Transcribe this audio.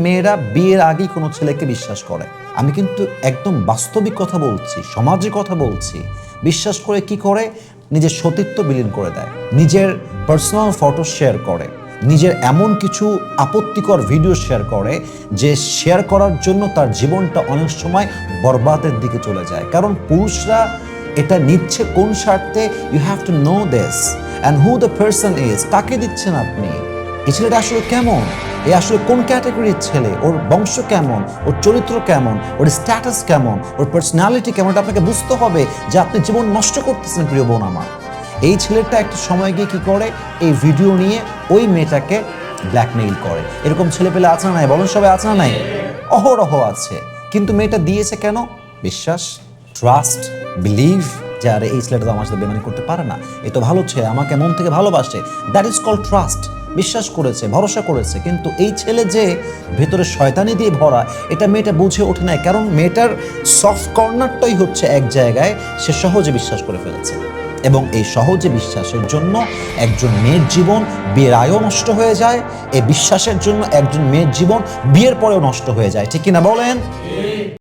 মেয়েরা বিয়ের আগেই কোনো ছেলেকে বিশ্বাস করে। আমি কিন্তু একদম বাস্তবিক কথা বলছি, সমাজের কথা বলছি। বিশ্বাস করে কি করে? নিজের সতীত্ব বিলীন করে দেয়, নিজের পার্সোনাল ফটো শেয়ার করে, নিজের এমন কিছু আপত্তিকর ভিডিও শেয়ার করে যে শেয়ার করার জন্য তার জীবনটা অনেক সময় বরবাদের দিকে চলে যায়। কারণ পুরুষরা এটা নিচ্ছে কোন স্বার্থে? You have to know this and who the person is. কাকে দিচ্ছেন আপনি? এই ছেলেটা আসলে কেমন? এ আসলে কোন ক্যাটাগরির ছেলে? ওর বংশ কেমন? ওর চরিত্র কেমন? ওর স্ট্যাটাস কেমন? ওর পার্সোনালিটি কেমন? এটা আপনাকে বুঝতে হবে যে আপনি জীবন নষ্ট করতেছেন প্রিয় বোন আমার। এই ছেলেটা একটা সময় গিয়ে কি করে? এই ভিডিও নিয়ে ওই মেয়েটাকে ব্ল্যাকমেইল করে। এরকম ছেলে পেলে আছে না নাই? বলেন সবাই, আছে না নাই? অহরহ আছে। কিন্তু মেয়েটা দিয়েছে কেন? বিশ্বাস, ট্রাস্ট, বিলিভ যে আরে এই ছেলেটা তো আমার সাথে বেমানি করতে পারে না, এ তো ভালো ছেলে, আমাকে মন থেকে ভালোবাসে। That is called trust. বিশ্বাস করেছে, ভরসা করেছে। কিন্তু এই ছেলে যে ভেতরে শয়তানি দিয়ে ভরা, এটা মেয়েটা বুঝে ওঠে না। কারণ মেয়েটার সফট কর্নারটাই হচ্ছে এক জায়গায়, সে সহজে বিশ্বাস করে ফেলেছে। এবং এই সহজে বিশ্বাসের জন্য একজন মেয়ের জীবন বিয়ের আগেও নষ্ট হয়ে যায়। এই বিশ্বাসের জন্য একজন মেয়ের জীবন বিয়ের পরেও নষ্ট হয়ে যায়। ঠিক কিনা বলেন?